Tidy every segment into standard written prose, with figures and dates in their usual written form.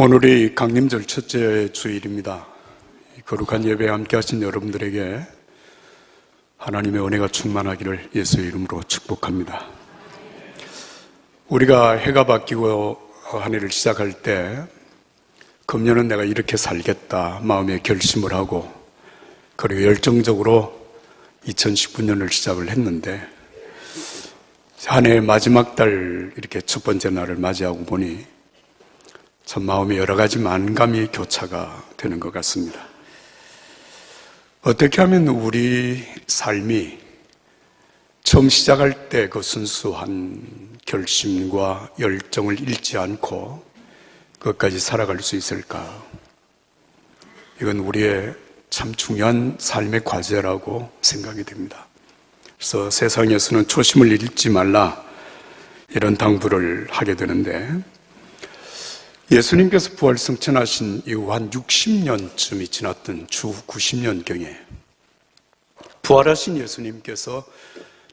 오늘이 강림절 첫째 주일입니다. 거룩한 예배에 함께 하신 여러분들에게 하나님의 은혜가 충만하기를 예수의 이름으로 축복합니다. 우리가 해가 바뀌고 한 해를 시작할 때 금년은 내가 이렇게 살겠다 마음에 결심을 하고 그리고 열정적으로 2019년을 시작을 했는데 한 해의 마지막 달 이렇게 첫 번째 날을 맞이하고 보니 참 마음에 여러 가지 만감이 교차가 되는 것 같습니다. 어떻게 하면 우리 삶이 처음 시작할 때 그 순수한 결심과 열정을 잃지 않고 끝까지 살아갈 수 있을까? 이건 우리의 참 중요한 삶의 과제라고 생각이 됩니다. 그래서 세상에서는 초심을 잃지 말라 이런 당부를 하게 되는데 예수님께서 부활 승천하신 이후 한 60년쯤이 지났던 주 90년경에 부활하신 예수님께서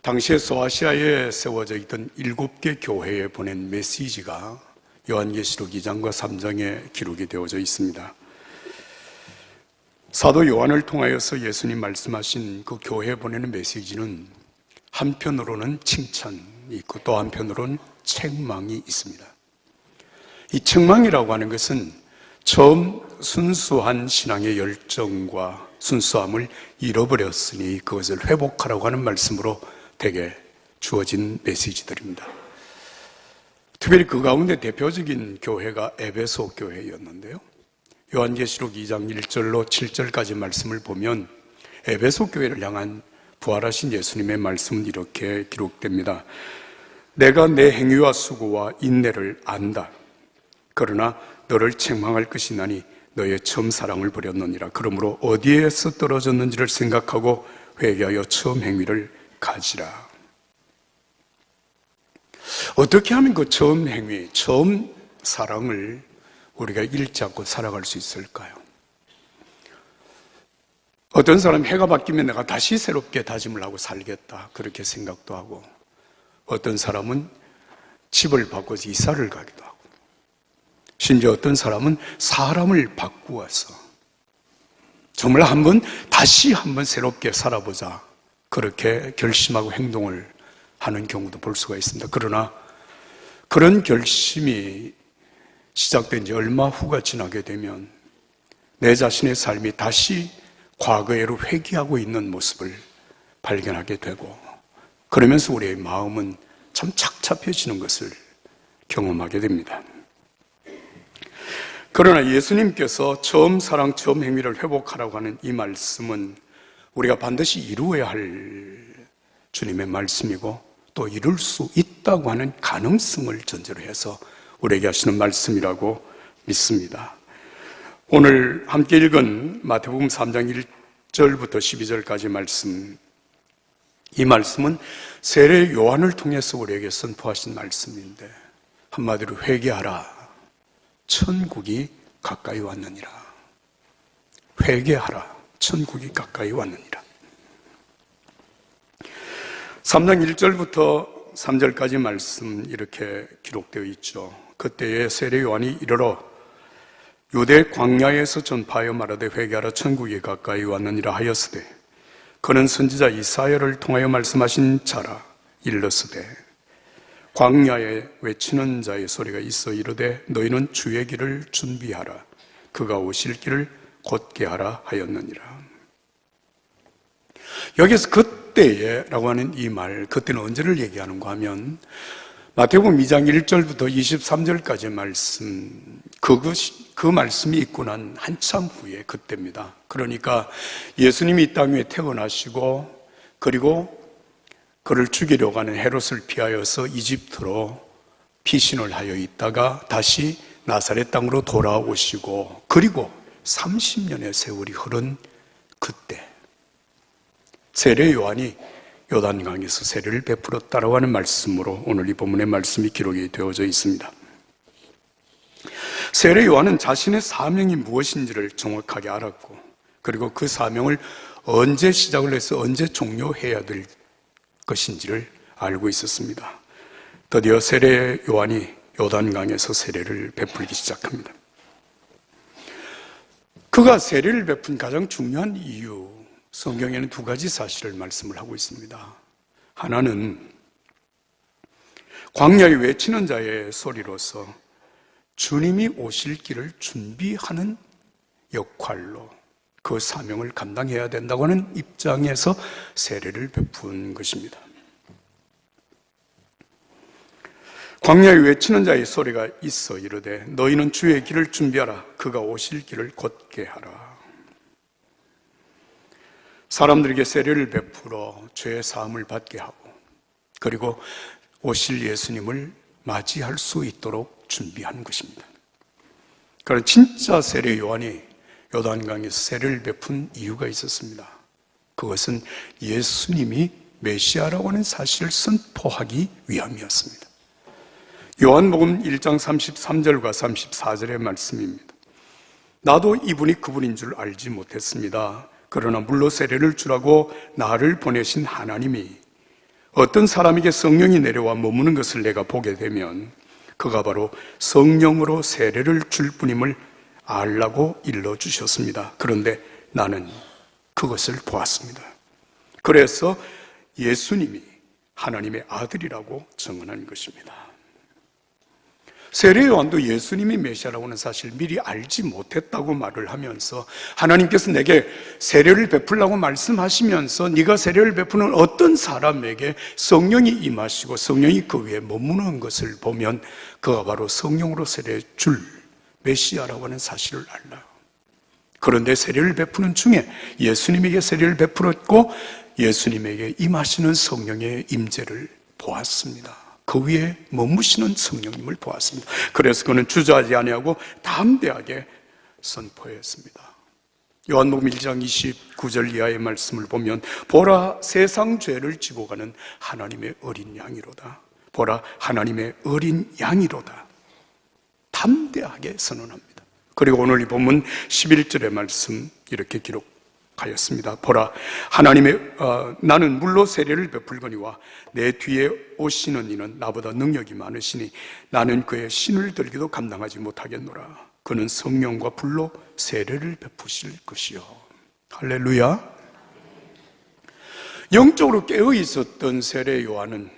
당시에 소아시아에 세워져 있던 7개 교회에 보낸 메시지가 요한계시록 2장과 3장에 기록이 되어져 있습니다. 사도 요한을 통하여서 예수님 말씀하신 그 교회에 보내는 메시지는 한편으로는 칭찬이 있고 또 한편으로는 책망이 있습니다. 이 책망이라고 하는 것은 처음 순수한 신앙의 열정과 순수함을 잃어버렸으니 그것을 회복하라고 하는 말씀으로 대개 주어진 메시지들입니다. 특별히 그 가운데 대표적인 교회가 에베소 교회였는데요. 요한계시록 2장 1절로 7절까지 말씀을 보면 에베소 교회를 향한 부활하신 예수님의 말씀은 이렇게 기록됩니다. 내가 내 행위와 수고와 인내를 안다. 그러나 너를 책망할 것이 나니 너의 처음 사랑을 버렸느니라. 그러므로 어디에서 떨어졌는지를 생각하고 회개하여 처음 행위를 가지라. 어떻게 하면 그 처음 행위, 처음 사랑을 우리가 잃지 않고 살아갈 수 있을까요? 어떤 사람은 해가 바뀌면 내가 다시 새롭게 다짐을 하고 살겠다 그렇게 생각도 하고, 어떤 사람은 집을 바꿔서 이사를 가기도 하고, 심지어 어떤 사람은 사람을 바꾸어서 정말 다시 한번 새롭게 살아보자 그렇게 결심하고 행동을 하는 경우도 볼 수가 있습니다. 그러나 그런 결심이 시작된 지 얼마 후가 지나게 되면 내 자신의 삶이 다시 과거에로 회귀하고 있는 모습을 발견하게 되고, 그러면서 우리의 마음은 참 착잡해지는 것을 경험하게 됩니다. 그러나 예수님께서 처음 사랑, 처음 행위를 회복하라고 하는 이 말씀은 우리가 반드시 이루어야 할 주님의 말씀이고 또 이룰 수 있다고 하는 가능성을 전제로 해서 우리에게 하시는 말씀이라고 믿습니다. 오늘 함께 읽은 마태복음 3장 1절부터 12절까지 말씀, 이 말씀은 세례 요한을 통해서 우리에게 선포하신 말씀인데 한마디로 회개하라, 천국이 가까이 왔느니라. 회개하라, 천국이 가까이 왔느니라. 3장 1절부터 3절까지 말씀 이렇게 기록되어 있죠. 그때에 세례 요한이 이르러 유대 광야에서 전파하여 말하되 회개하라, 천국이 가까이 왔느니라 하였으되 그는 선지자 이사야를 통하여 말씀하신 자라. 일렀으되 광야에 외치는 자의 소리가 있어 이르되 너희는 주의 길을 준비하라, 그가 오실 길을 곧게 하라 하였느니라. 여기서 그때에라고 하는 이 말, 그때는 언제를 얘기하는가 하면 마태복음 2장 1절부터 23절까지 말씀, 그 말씀이 있고 난 한참 후에 그때입니다. 그러니까 예수님이 이 땅 위에 태어나시고 그리고 그를 죽이려고 하는 헤롯을 피하여서 이집트로 피신을 하여 있다가 다시 나사렛 땅으로 돌아오시고 그리고 30년의 세월이 흐른 그때 세례 요한이 요단강에서 세례를 베풀었다라고 하는 말씀으로 오늘 이 본문의 말씀이 기록이 되어져 있습니다. 세례 요한은 자신의 사명이 무엇인지를 정확하게 알았고 그리고 그 사명을 언제 시작을 해서 언제 종료해야 될 것인지를 알고 있었습니다. 드디어 세례 요한이 요단강에서 세례를 베풀기 시작합니다. 그가 세례를 베푼 가장 중요한 이유, 성경에는 두 가지 사실을 말씀을 하고 있습니다. 하나는 광야에 외치는 자의 소리로서 주님이 오실 길을 준비하는 역할로 그 사명을 감당해야 된다고 하는 입장에서 세례를 베푼 것입니다. 광야에 외치는 자의 소리가 있어 이르되 너희는 주의 길을 준비하라. 그가 오실 길을 곧게 하라. 사람들에게 세례를 베풀어 죄의 사함을 받게 하고 그리고 오실 예수님을 맞이할 수 있도록 준비한 것입니다. 그런 진짜 세례 요한이 요단강에서 세례를 베푼 이유가 있었습니다. 그것은 예수님이 메시아라고 하는 사실을 선포하기 위함이었습니다. 요한복음 1장 33절과 34절의 말씀입니다. 나도 이분이 그분인 줄 알지 못했습니다. 그러나 물로 세례를 주라고 나를 보내신 하나님이 어떤 사람에게 성령이 내려와 머무는 것을 내가 보게 되면 그가 바로 성령으로 세례를 줄 뿐임을 알라고 일러주셨습니다. 그런데 나는 그것을 보았습니다. 그래서 예수님이 하나님의 아들이라고 증언한 것입니다. 세례 요한도 예수님이 메시아라고 하는 사실을 미리 알지 못했다고 말을 하면서 하나님께서 내게 세례를 베풀라고 말씀하시면서 네가 세례를 베푸는 어떤 사람에게 성령이 임하시고 성령이 그 위에 머무는 것을 보면 그가 바로 성령으로 세례 줄 메시아라고 하는 사실을 알라. 그런데 세례를 베푸는 중에 예수님에게 세례를 베풀었고 예수님에게 임하시는 성령의 임재를 보았습니다. 그 위에 머무시는 성령님을 보았습니다. 그래서 그는 주저하지 아니하고 담대하게 선포했습니다. 요한복음 1장 29절 이하의 말씀을 보면 보라 세상 죄를 지고 가는 하나님의 어린 양이로다. 보라 하나님의 어린 양이로다. 담대하게 선언합니다. 그리고 오늘 이 본문 11절의 말씀 이렇게 기록하였습니다. 보라 나는 물로 세례를 베풀거니와 내 뒤에 오시는 이는 나보다 능력이 많으시니 나는 그의 신을 들기도 감당하지 못하겠노라. 그는 성령과 불로 세례를 베푸실 것이요. 할렐루야. 영적으로 깨어 있었던 세례 요한은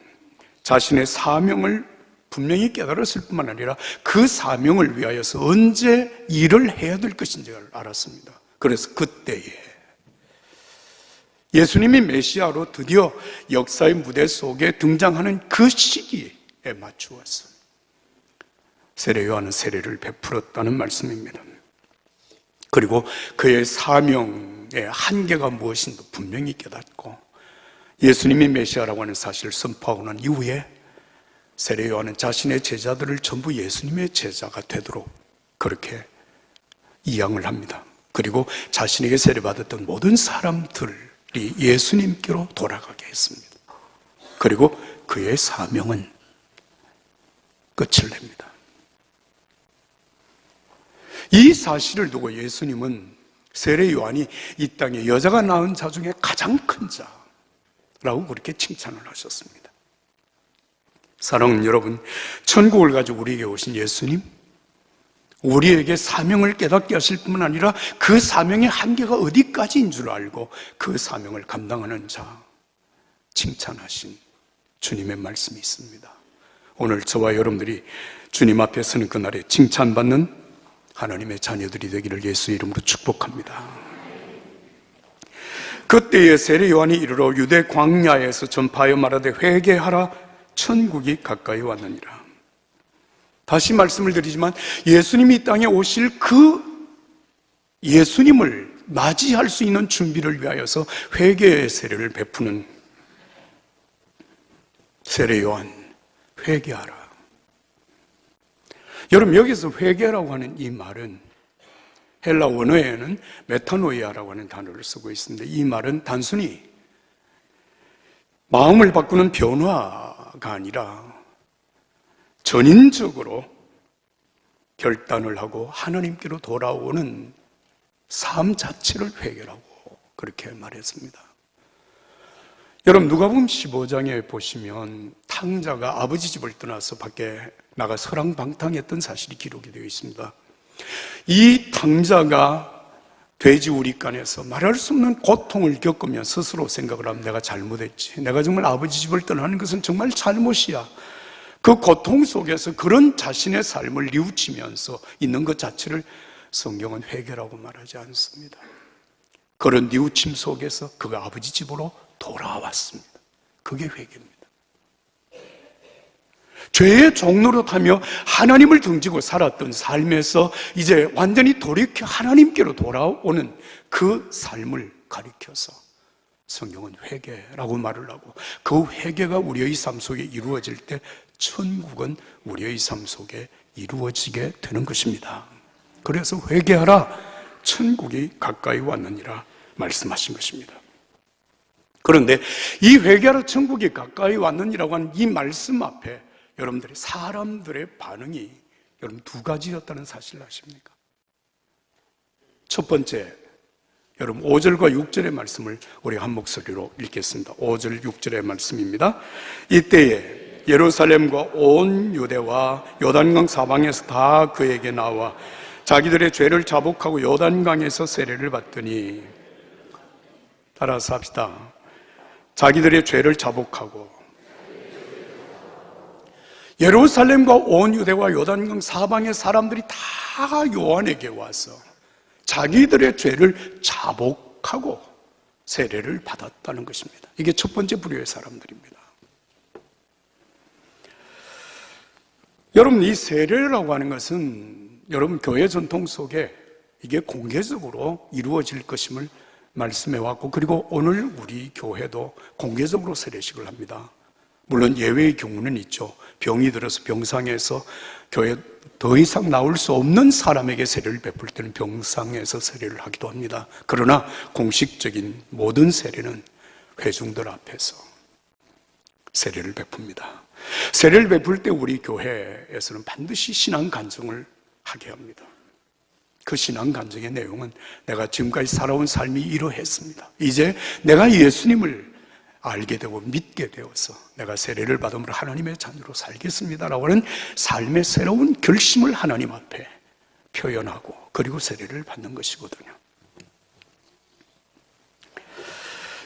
자신의 사명을 분명히 깨달았을 뿐만 아니라 그 사명을 위하여서 언제 일을 해야 될 것인지를 알았습니다. 그래서 그때에 예수님이 메시아로 드디어 역사의 무대 속에 등장하는 그 시기에 맞추어서 세례 요한은 세례를 베풀었다는 말씀입니다. 그리고 그의 사명의 한계가 무엇인지 분명히 깨닫고 예수님이 메시아라고 하는 사실을 선포하고 난 이후에 세례 요한은 자신의 제자들을 전부 예수님의 제자가 되도록 그렇게 이양을 합니다. 그리고 자신에게 세례받았던 모든 사람들이 예수님께로 돌아가게 했습니다. 그리고 그의 사명은 끝을 냅니다. 이 사실을 두고 예수님은 세례 요한이 이 땅에 여자가 낳은 자 중에 가장 큰 자라고 그렇게 칭찬을 하셨습니다. 사랑하는 여러분, 천국을 가지고 우리에게 오신 예수님, 우리에게 사명을 깨닫게 하실 뿐만 아니라 그 사명의 한계가 어디까지인 줄 알고 그 사명을 감당하는 자 칭찬하신 주님의 말씀이 있습니다. 오늘 저와 여러분들이 주님 앞에 서는 그날에 칭찬받는 하나님의 자녀들이 되기를 예수의 이름으로 축복합니다. 그때에 세례 요한이 이르러 유대 광야에서 전파하여 말하되 회개하라 천국이 가까이 왔느니라. 다시 말씀을 드리지만 예수님이 이 땅에 오실 그 예수님을 맞이할 수 있는 준비를 위하여서 회개의 세례를 베푸는 세례 요한, 회개하라. 여러분, 여기서 회개라고 하는 이 말은 헬라 원어에는 메타노이아라고 하는 단어를 쓰고 있습니다. 이 말은 단순히 마음을 바꾸는 변화가 아니라 전인적으로 결단을 하고 하나님께로 돌아오는 삶 자체를 회개라고 그렇게 말했습니다. 여러분, 누가복음 15장에 보시면 탕자가 아버지 집을 떠나서 밖에 나가 설랑방탕했던 사실이 기록이 되어 있습니다. 이 탕자가 돼지 우리간에서 말할 수 없는 고통을 겪으며 스스로 생각을 하면 내가 잘못했지, 내가 정말 아버지 집을 떠나는 것은 정말 잘못이야, 그 고통 속에서 그런 자신의 삶을 뉘우치면서 있는 것 자체를 성경은 회개라고 말하지 않습니다. 그런 뉘우침 속에서 그가 아버지 집으로 돌아왔습니다. 그게 회개입니다. 죄의 종노릇하며 하나님을 등지고 살았던 삶에서 이제 완전히 돌이켜 하나님께로 돌아오는 그 삶을 가리켜서 성경은 회개라고 말을 하고, 그 회개가 우리의 삶 속에 이루어질 때 천국은 우리의 삶 속에 이루어지게 되는 것입니다. 그래서 회개하라, 천국이 가까이 왔느니라 말씀하신 것입니다. 그런데 이 회개하라 천국이 가까이 왔느니라고 하는 이 말씀 앞에 여러분들의 사람들의 반응이 여러분 두 가지였다는 사실을 아십니까? 첫 번째, 여러분 5절과 6절의 말씀을 우리 한 목소리로 읽겠습니다. 5절 6절의 말씀입니다. 이때에 예루살렘과 온 유대와 요단강 사방에서 다 그에게 나와 자기들의 죄를 자복하고 요단강에서 세례를 받더니, 따라서 합시다. 자기들의 죄를 자복하고, 예루살렘과 온 유대와 요단강 사방의 사람들이 다 요한에게 와서 자기들의 죄를 자복하고 세례를 받았다는 것입니다. 이게 첫 번째 부류의 사람들입니다. 여러분, 이 세례라고 하는 것은 여러분 교회 전통 속에 이게 공개적으로 이루어질 것임을 말씀해 왔고, 그리고 오늘 우리 교회도 공개적으로 세례식을 합니다. 물론 예외의 경우는 있죠. 병이 들어서 병상에서 교회 더 이상 나올 수 없는 사람에게 세례를 베풀 때는 병상에서 세례를 하기도 합니다. 그러나 공식적인 모든 세례는 회중들 앞에서 세례를 베풉니다. 세례를 베풀 때 우리 교회에서는 반드시 신앙 간증을 하게 합니다. 그 신앙 간증의 내용은 내가 지금까지 살아온 삶이 이러했습니다, 이제 내가 예수님을 알게 되고 믿게 되어서 내가 세례를 받음으로 하나님의 자녀로 살겠습니다라고 하는 삶의 새로운 결심을 하나님 앞에 표현하고, 그리고 세례를 받는 것이거든요.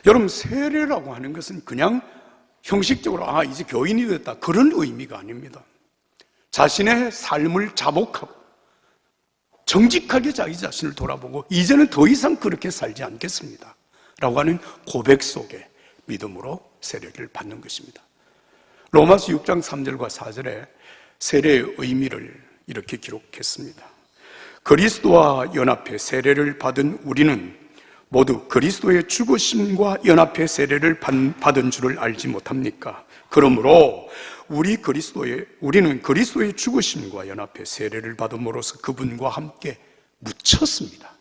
여러분, 세례라고 하는 것은 그냥 형식적으로 이제 교인이 됐다, 그런 의미가 아닙니다. 자신의 삶을 자복하고 정직하게 자기 자신을 돌아보고 이제는 더 이상 그렇게 살지 않겠습니다 라고 하는 고백 속에 믿음으로 세례를 받는 것입니다. 로마서 6장 3절과 4절에 세례의 의미를 이렇게 기록했습니다. 그리스도와 연합해 세례를 받은 우리는 모두 그리스도의 죽으심과 연합해 세례를 받은 줄을 알지 못합니까? 그러므로 우리는 그리스도의 죽으심과 연합해 세례를 받음으로써 그분과 함께 묻혔습니다.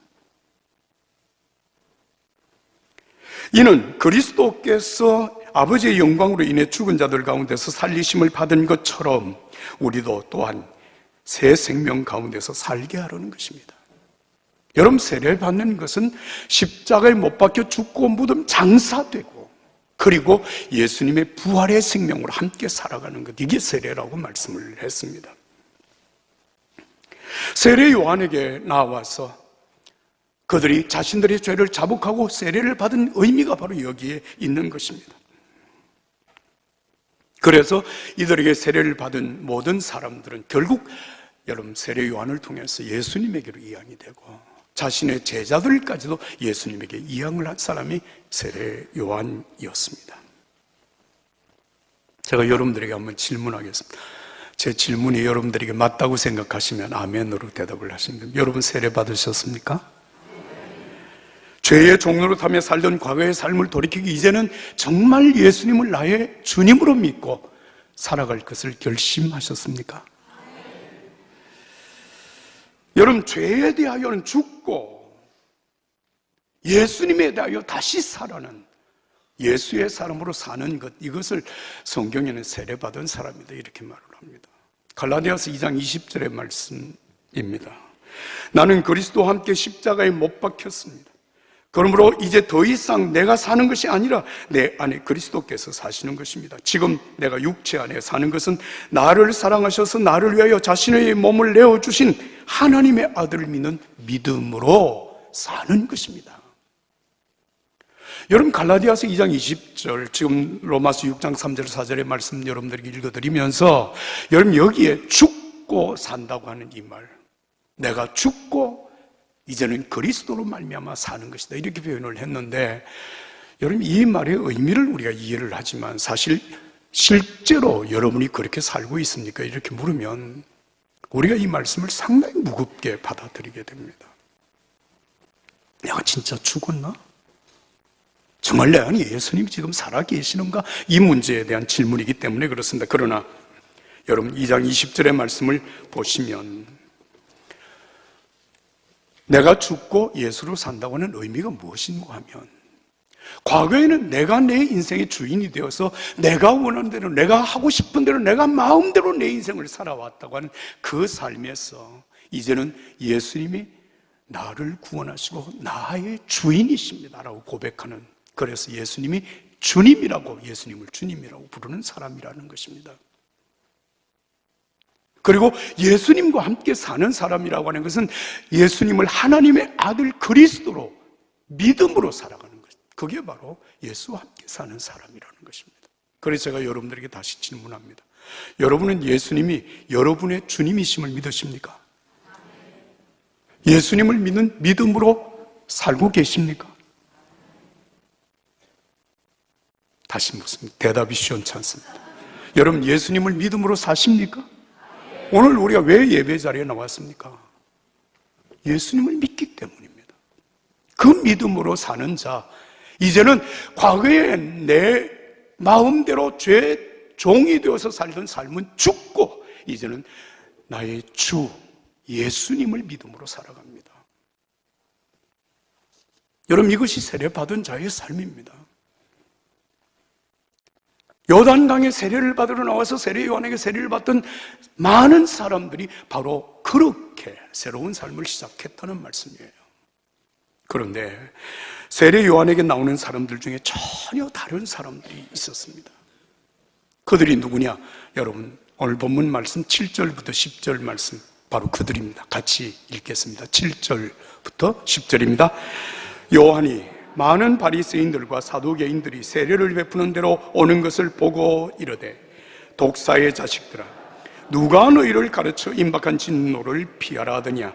이는 그리스도께서 아버지의 영광으로 인해 죽은 자들 가운데서 살리심을 받은 것처럼 우리도 또한 새 생명 가운데서 살게 하려는 것입니다. 여러분, 세례를 받는 것은 십자가에 못 박혀 죽고 무덤 장사되고, 그리고 예수님의 부활의 생명으로 함께 살아가는 것, 이게 세례라고 말씀을 했습니다. 세례 요한에게 나와서 그들이 자신들의 죄를 자복하고 세례를 받은 의미가 바로 여기에 있는 것입니다. 그래서 이들에게 세례를 받은 모든 사람들은 결국 여러분 세례 요한을 통해서 예수님에게로 이양이 되고, 자신의 제자들까지도 예수님에게 이양을 한 사람이 세례 요한이었습니다. 제가 여러분들에게 한번 질문하겠습니다. 제 질문이 여러분들에게 맞다고 생각하시면 아멘으로 대답을 하시면 됩니다. 여러분 세례 받으셨습니까? 죄의 종노릇하며 살던 과거의 삶을 돌이키기, 이제는 정말 예수님을 나의 주님으로 믿고 살아갈 것을 결심하셨습니까? 여러분, 죄에 대하여는 죽고 예수님에 대하여 다시 살아는 예수의 사람으로 사는 것, 이것을 성경에는 세례받은 사람이다 이렇게 말을 합니다. 갈라디아서 2장 20절의 말씀입니다. 나는 그리스도와 함께 십자가에 못 박혔습니다. 그러므로 이제 더 이상 내가 사는 것이 아니라 내 안에 그리스도께서 사시는 것입니다. 지금 내가 육체 안에 사는 것은 나를 사랑하셔서 나를 위하여 자신의 몸을 내어주신 하나님의 아들을 믿는 믿음으로 사는 것입니다. 여러분 갈라디아서 2장 20절, 지금 로마서 6장 3절 4절의 말씀 여러분들에게 읽어드리면서 여러분 여기에 죽고 산다고 하는 이 말, 내가 죽고 이제는 그리스도로 말미암아 사는 것이다, 이렇게 표현을 했는데, 여러분 이 말의 의미를 우리가 이해를 하지만 사실 실제로 여러분이 그렇게 살고 있습니까? 이렇게 물으면 우리가 이 말씀을 상당히 무겁게 받아들이게 됩니다. 내가 진짜 죽었나? 정말 내 안에 예수님이 지금 살아계시는가? 이 문제에 대한 질문이기 때문에 그렇습니다. 그러나 여러분 2장 20절의 말씀을 보시면 내가 죽고 예수로 산다고 하는 의미가 무엇인가 하면, 과거에는 내가 내 인생의 주인이 되어서 내가 원하는 대로, 내가 하고 싶은 대로, 내가 마음대로 내 인생을 살아왔다고 하는 그 삶에서 이제는 예수님이 나를 구원하시고 나의 주인이십니다라고 고백하는, 그래서 예수님이 주님이라고, 예수님을 주님이라고 부르는 사람이라는 것입니다. 그리고 예수님과 함께 사는 사람이라고 하는 것은 예수님을 하나님의 아들 그리스도로 믿음으로 살아가는 것, 그게 바로 예수와 함께 사는 사람이라는 것입니다. 그래서 제가 여러분들에게 다시 질문합니다. 여러분은 예수님이 여러분의 주님이심을 믿으십니까? 예수님을 믿는 믿음으로 살고 계십니까? 다시 묻습니다. 대답이 시원치 않습니다. 여러분 예수님을 믿음으로 사십니까? 오늘 우리가 왜 예배 자리에 나왔습니까? 예수님을 믿기 때문입니다. 그 믿음으로 사는 자, 이제는 과거에 내 마음대로 죄 종이 되어서 살던 삶은 죽고 이제는 나의 주 예수님을 믿음으로 살아갑니다. 여러분 이것이 세례받은 자의 삶입니다. 요단강에 세례를 받으러 나와서 세례 요한에게 세례를 받던 많은 사람들이 바로 그렇게 새로운 삶을 시작했다는 말씀이에요. 그런데 세례 요한에게 나오는 사람들 중에 전혀 다른 사람들이 있었습니다. 그들이 누구냐? 여러분 오늘 본문 말씀 7절부터 10절 말씀, 바로 그들입니다. 같이 읽겠습니다. 7절부터 10절입니다. 요한이 많은 바리새인들과 사두개인들이 세례를 베푸는 대로 오는 것을 보고 이르되, 독사의 자식들아, 누가 너희를 가르쳐 임박한 진노를 피하라 하더냐?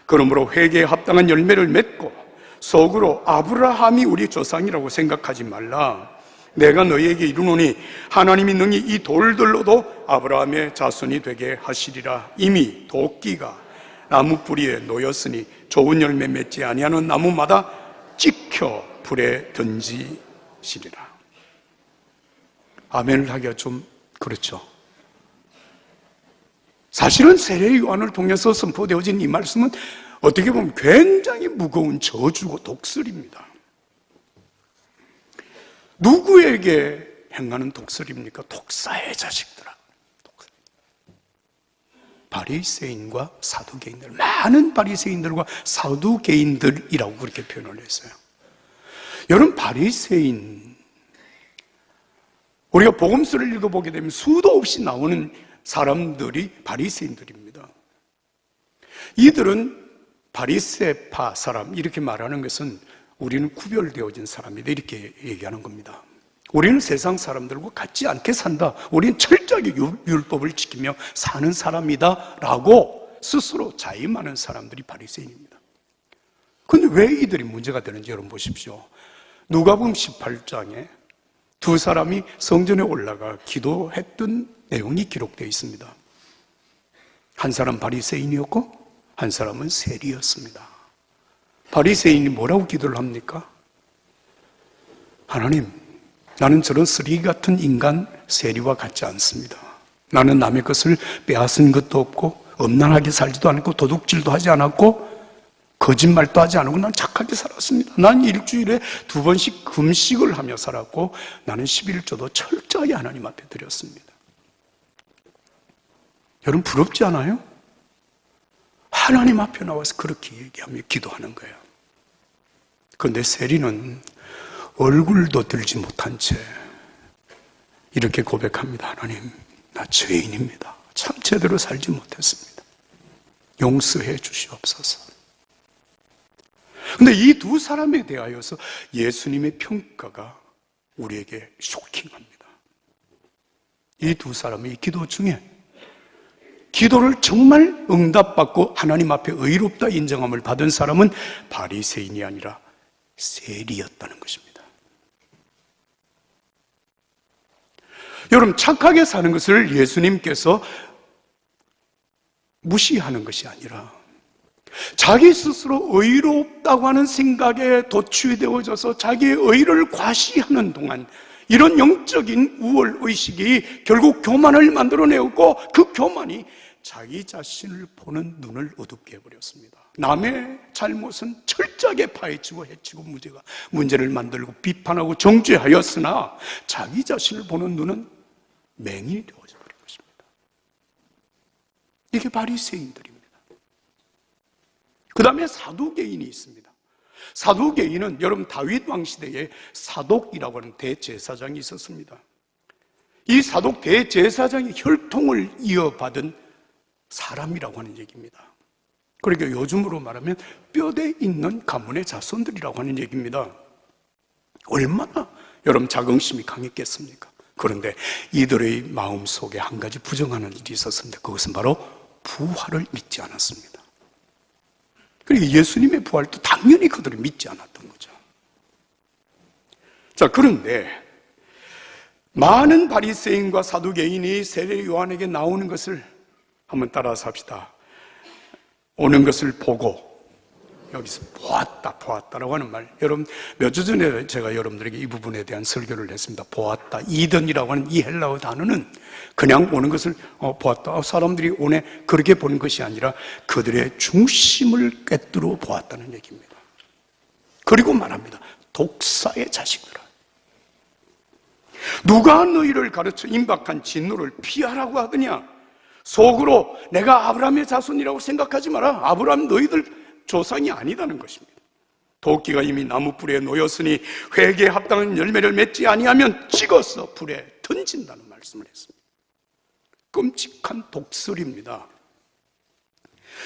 그러므로 회개에 합당한 열매를 맺고 속으로 아브라함이 우리 조상이라고 생각하지 말라. 내가 너희에게 이르노니 하나님이 능히 이 돌들로도 아브라함의 자손이 되게 하시리라. 이미 도끼가 나무 뿌리에 놓였으니 좋은 열매 맺지 아니하는 나무마다 찍혀 불에 던지시리라. 아멘을 하기가 좀 그렇죠. 사실은 세례 요한을 통해서 선포되어진 이 말씀은 어떻게 보면 굉장히 무거운 저주고 독설입니다. 누구에게 행하는 독설입니까? 독사의 자식들아. 바리새인과 사두개인들, 많은 바리새인들과 사두개인들이라고 그렇게 표현을 했어요. 여러분 바리새인, 우리가 복음서를 읽어보게 되면 수도 없이 나오는 사람들이 바리새인들입니다. 이들은 바리새파 사람, 이렇게 말하는 것은 우리는 구별되어진 사람이다, 이렇게 얘기하는 겁니다. 우리는 세상 사람들과 같지 않게 산다, 우리는 철저하게 율법을 지키며 사는 사람이다 라고 스스로 자임하는 사람들이 바리새인입니다. 그런데 왜 이들이 문제가 되는지 여러분 보십시오. 누가복음 18장에 두 사람이 성전에 올라가 기도했던 내용이 기록되어 있습니다. 한 사람 바리새인이었고 한 사람은 세리였습니다. 바리새인이 뭐라고 기도를 합니까? 하나님, 나는 저런 쓰레기 같은 인간 세리와 같지 않습니다. 나는 남의 것을 빼앗은 것도 없고 음란하게 살지도 않고 도둑질도 하지 않았고 거짓말도 하지 않고 난 착하게 살았습니다. 난 일주일에 2번씩 금식을 하며 살았고 나는 11조도 철저히 하나님 앞에 드렸습니다. 여러분 부럽지 않아요? 하나님 앞에 나와서 그렇게 얘기하며 기도하는 거예요. 그런데 세리는 얼굴도 들지 못한 채 이렇게 고백합니다. 하나님, 나 죄인입니다. 참 제대로 살지 못했습니다. 용서해 주시옵소서. 근데 이 두 사람에 대하여서 예수님의 평가가 우리에게 쇼킹합니다. 이 두 사람의 기도 중에 기도를 정말 응답받고 하나님 앞에 의롭다 인정함을 받은 사람은 바리새인이 아니라 세리였다는 것입니다. 여러분, 착하게 사는 것을 예수님께서 무시하는 것이 아니라 자기 스스로 의롭다고 하는 생각에 도취되어져서 자기의 의를 과시하는 동안 이런 영적인 우월 의식이 결국 교만을 만들어내었고, 그 교만이 자기 자신을 보는 눈을 어둡게 해버렸습니다. 남의 잘못은 철저하게 파헤치고 해치고 문제를 만들고 비판하고 정죄하였으나 자기 자신을 보는 눈은 맹인이 되어져 버린 것입니다. 이게 바리새인들입니다. 그 다음에 사두개인이 있습니다. 사두개인은 여러분 다윗 왕 시대에 사독이라고 하는 대제사장이 있었습니다. 이 사독 대제사장이 혈통을 이어받은 사람이라고 하는 얘기입니다. 그러니까 요즘으로 말하면 뼈대 있는 가문의 자손들이라고 하는 얘기입니다. 얼마나 여러분 자긍심이 강했겠습니까? 그런데 이들의 마음속에 한 가지 부정하는 일이 있었습니다. 그것은 바로 부활을 믿지 않았습니다. 그리고 예수님의 부활도 당연히 그들이 믿지 않았던 거죠. 자, 그런데 많은 바리새인과 사두개인이 세례 요한에게 나오는 것을 한번 따라서 합시다. 오는 것을 보고, 여기서 보았다라고 하는 말, 여러분 몇 주 전에 제가 여러분들에게 이 부분에 대한 설교를 했습니다. 보았다, 이든이라고 하는 이 헬라어 단어는 그냥 오는 것을 보았다, 사람들이 오네, 그렇게 보는 것이 아니라 그들의 중심을 꿰뚫어 보았다는 얘기입니다. 그리고 말합니다. 독사의 자식들아, 누가 너희를 가르쳐 임박한 진노를 피하라고 하더냐? 속으로 내가 아브라함의 자손이라고 생각하지 마라. 아브라함 너희들 조상이 아니다는 것입니다. 도끼가 이미 나무 뿔에 놓였으니 회개에 합당한 열매를 맺지 아니하면 찍어서 불에 던진다는 말씀을 했습니다. 끔찍한 독설입니다.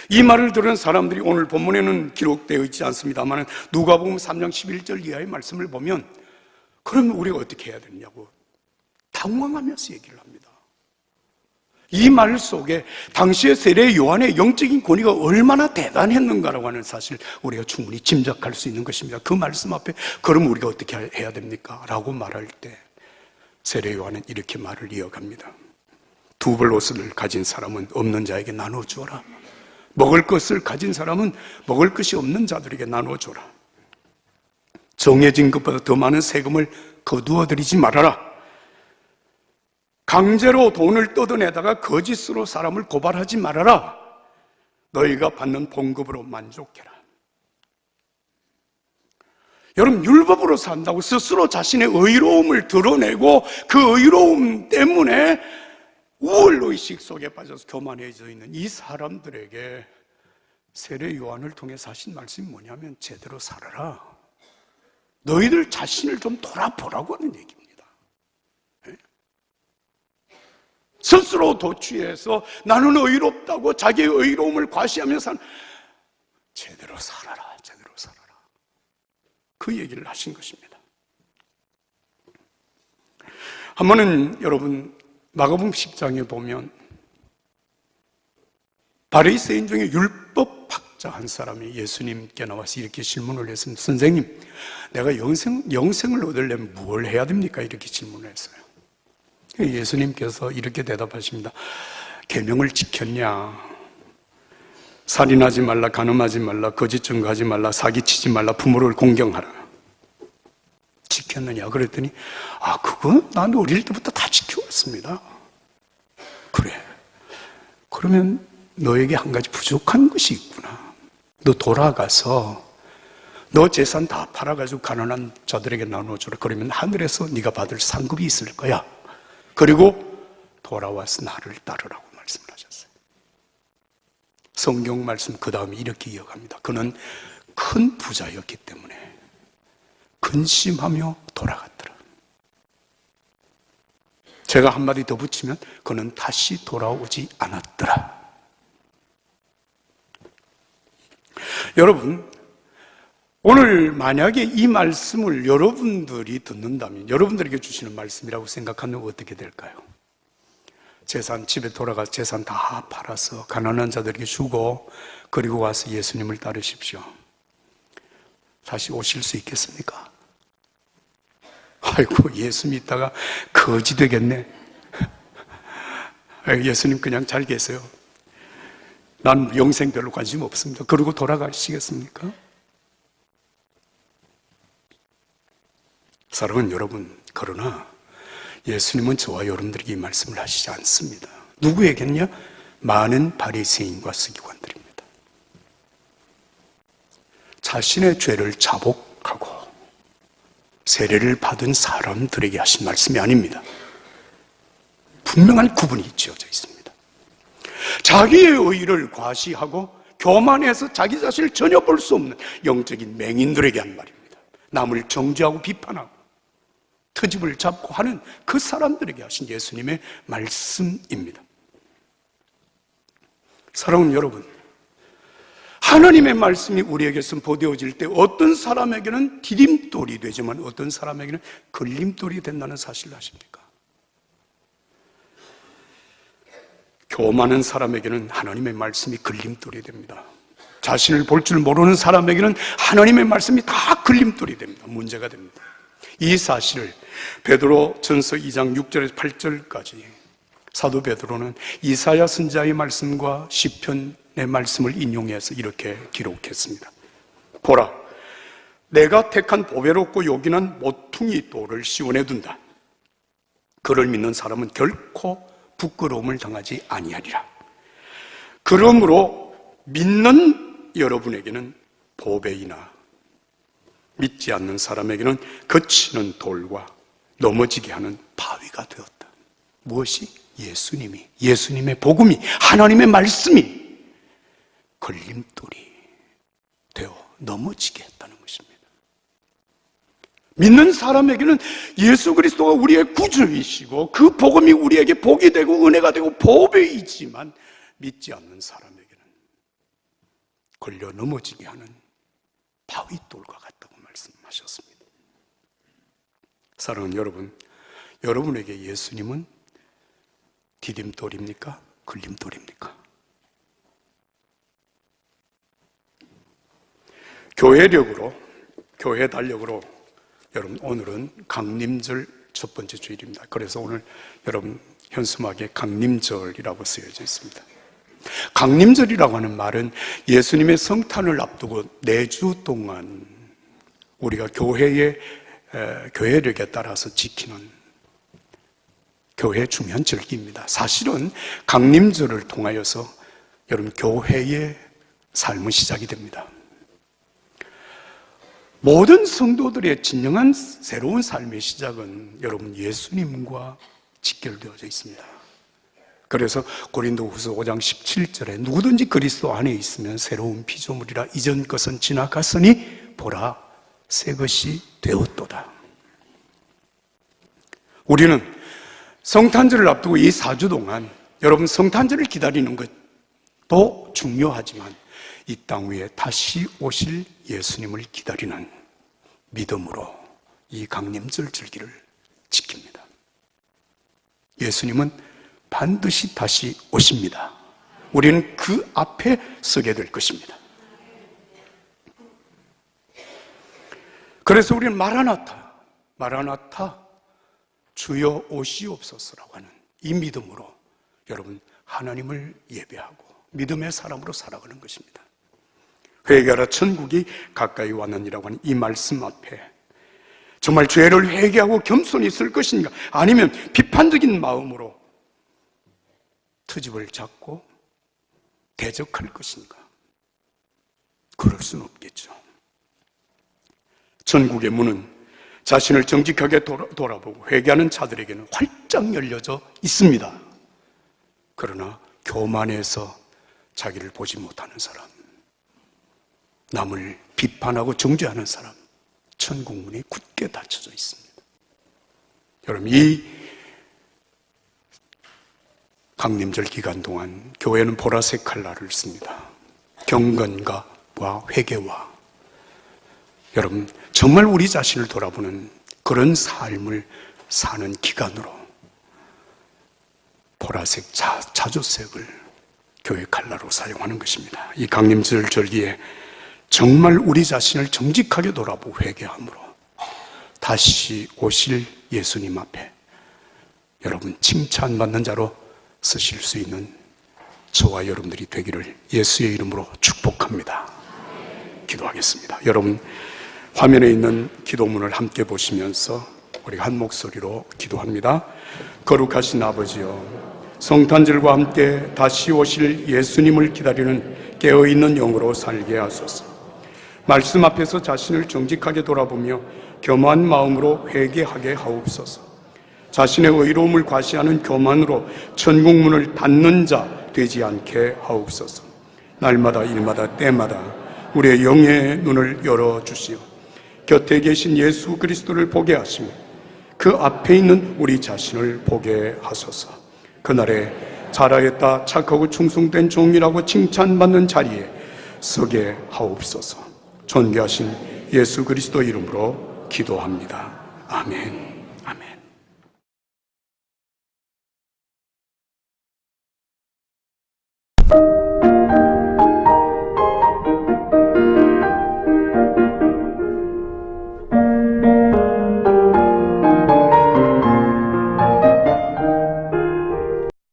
이 말을 들은 사람들이 오늘 본문에는 기록되어 있지 않습니다만 누가복음 3장 11절 이하의 말씀을 보면 그러면 우리가 어떻게 해야 되느냐고 당황하면서 얘기를 합니다. 이 말 속에 당시의 세례 요한의 영적인 권위가 얼마나 대단했는가라고 하는 사실 우리가 충분히 짐작할 수 있는 것입니다. 그 말씀 앞에 그럼 우리가 어떻게 해야 됩니까? 라고 말할 때 세례 요한은 이렇게 말을 이어갑니다. 두 벌 옷을 가진 사람은 없는 자에게 나눠주어라. 먹을 것을 가진 사람은 먹을 것이 없는 자들에게 나눠줘라. 정해진 것보다 더 많은 세금을 거두어들이지 말아라. 강제로 돈을 뜯어내다가 거짓으로 사람을 고발하지 말아라. 너희가 받는 봉급으로 만족해라. 여러분, 율법으로 산다고 스스로 자신의 의로움을 드러내고 그 의로움 때문에 우월의식 속에 빠져서 교만해져 있는 이 사람들에게 세례 요한을 통해서 하신 말씀이 뭐냐면 제대로 살아라. 너희들 자신을 좀 돌아보라고 하는 얘기입니다. 스스로 도취해서 나는 의롭다고 자기의 의로움을 과시하면서 제대로 살아라, 제대로 살아라. 그 얘기를 하신 것입니다. 한 번은 여러분 마가복음 10장에 보면 바리새인 중에 율법학자 한 사람이 예수님께 나와서 이렇게 질문을 했습니다. 선생님, 내가 영생을 얻으려면 뭘 해야 됩니까? 이렇게 질문을 했어요. 예수님께서 이렇게 대답하십니다. 계명을 지켰냐? 살인하지 말라, 간음하지 말라, 거짓 증거하지 말라, 사기치지 말라, 부모를 공경하라. 지켰느냐? 그랬더니 그건 난 어릴 때부터 다 지켜왔습니다. 그래. 그러면 너에게 한 가지 부족한 것이 있구나. 너 돌아가서 너 재산 다 팔아가지고 가난한 자들에게 나눠주라. 그러면 하늘에서 네가 받을 상급이 있을 거야. 그리고 돌아와서 나를 따르라고 말씀을 하셨어요. 성경 말씀 그 다음에 이렇게 이어갑니다. 그는 큰 부자였기 때문에 근심하며 돌아갔더라. 제가 한마디 더 붙이면 그는 다시 돌아오지 않았더라. 여러분, 오늘 만약에 이 말씀을 여러분들이 듣는다면, 여러분들에게 주시는 말씀이라고 생각하면 어떻게 될까요? 재산, 집에 돌아가 재산 다 팔아서 가난한 자들에게 주고 그리고 와서 예수님을 따르십시오. 다시 오실 수 있겠습니까? 아이고, 예수 믿다가 거지 되겠네. 예수님 그냥 잘 계세요. 난 영생 별로 관심 없습니다. 그러고 돌아가시겠습니까? 사랑하는 여러분, 그러나 예수님은 저와 여러분들에게 이 말씀을 하시지 않습니다. 누구에게는요? 많은 바리새인과 서기관들입니다. 자신의 죄를 자복하고 세례를 받은 사람들에게 하신 말씀이 아닙니다. 분명한 구분이 지어져 있습니다. 자기의 의의를 과시하고 교만해서 자기 자신을 전혀 볼 수 없는 영적인 맹인들에게 한 말입니다. 남을 정죄하고 비판하고 트집을 잡고 하는 그 사람들에게 하신 예수님의 말씀입니다. 사랑하는 여러분, 하나님의 말씀이 우리에게 선포되어질 때 어떤 사람에게는 디딤돌이 되지만 어떤 사람에게는 걸림돌이 된다는 사실을 아십니까? 교만한 사람에게는 하나님의 말씀이 걸림돌이 됩니다. 자신을 볼 줄 모르는 사람에게는 하나님의 말씀이 다 걸림돌이 됩니다. 문제가 됩니다. 이 사실을 베드로 전서 2장 6절에서 8절까지 사도 베드로는 이사야 선지자의 말씀과 시편의 말씀을 인용해서 이렇게 기록했습니다. 보라, 내가 택한 보배롭고 요긴한 모퉁이 돌을 시온에 둔다. 그를 믿는 사람은 결코 부끄러움을 당하지 아니하리라. 그러므로 믿는 여러분에게는 보배이나 믿지 않는 사람에게는 거치는 돌과 넘어지게 하는 바위가 되었다. 무엇이? 예수님의 복음이, 하나님의 말씀이 걸림돌이 되어 넘어지게 했다는 것입니다. 믿는 사람에게는 예수 그리스도가 우리의 구주이시고 그 복음이 우리에게 복이 되고 은혜가 되고 보배이지만 믿지 않는 사람에게는 걸려 넘어지게 하는 바위돌과 같다고 말씀하셨습니다. 사랑하는 여러분, 여러분에게 예수님은 디딤돌입니까? 걸림돌입니까? 교회력으로, 교회 달력으로 여러분, 오늘은 강림절 첫 번째 주일입니다. 그래서 오늘 여러분 현수막에 강림절이라고 쓰여져 있습니다. 강림절이라고 하는 말은 예수님의 성탄을 앞두고 4주 동안 우리가 교회력에 따라서 지키는 교회의 중요한 절기입니다. 사실은 강림절을 통하여서 여러분 교회의 삶은 시작이 됩니다. 모든 성도들의 진정한 새로운 삶의 시작은 여러분 예수님과 직결되어져 있습니다. 그래서 고린도후서 5장 17절에 누구든지 그리스도 안에 있으면 새로운 피조물이라 이전 것은 지나갔으니 보라 새 것이 되었도다. 우리는 성탄절을 앞두고 이 4주 동안 여러분 성탄절을 기다리는 것도 중요하지만 이 땅 위에 다시 오실 예수님을 기다리는 믿음으로 이 강림절 절기를 지킵니다. 예수님은 반드시 다시 오십니다. 우리는 그 앞에 서게 될 것입니다. 그래서 우리는 마라나타 주여 오시옵소서라고 하는 이 믿음으로 여러분 하나님을 예배하고 믿음의 사람으로 살아가는 것입니다. 회개하라 천국이 가까이 왔느니라고 하는 이 말씀 앞에 정말 죄를 회개하고 겸손히 있을 것인가, 아니면 비판적인 마음으로 트집을 잡고 대적할 것인가? 그럴 수는 없겠죠. 천국의 문은 자신을 정직하게 돌아보고 회개하는 자들에게는 활짝 열려져 있습니다. 그러나 교만해서 자기를 보지 못하는 사람, 남을 비판하고 정죄하는 사람, 천국 문이 굳게 닫혀져 있습니다. 여러분, 이 강림절 기간 동안 교회는 보라색 칼날을 씁니다. 경건과 회개와 여러분, 정말 우리 자신을 돌아보는 그런 삶을 사는 기간으로 보라색 자주색을 교회 칼라로 사용하는 것입니다. 이 강림절 절기에 정말 우리 자신을 정직하게 돌아보고 회개함으로 다시 오실 예수님 앞에 여러분 칭찬받는 자로 쓰실 수 있는 저와 여러분들이 되기를 예수의 이름으로 축복합니다. 기도하겠습니다. 여러분, 화면에 있는 기도문을 함께 보시면서 우리 한 목소리로 기도합니다. 거룩하신 아버지여, 성탄절과 함께 다시 오실 예수님을 기다리는 깨어있는 영으로 살게 하소서. 말씀 앞에서 자신을 정직하게 돌아보며 겸허한 마음으로 회개하게 하옵소서. 자신의 의로움을 과시하는 교만으로 천국문을 닫는 자 되지 않게 하옵소서. 날마다 일마다 때마다 우리의 영의 눈을 열어주시오. 곁에 계신 예수 그리스도를 보게 하시며 그 앞에 있는 우리 자신을 보게 하소서. 그날에 잘하였다 착하고 충성된 종이라고 칭찬받는 자리에 서게 하옵소서. 존귀하신 예수 그리스도 이름으로 기도합니다. 아멘. 아멘.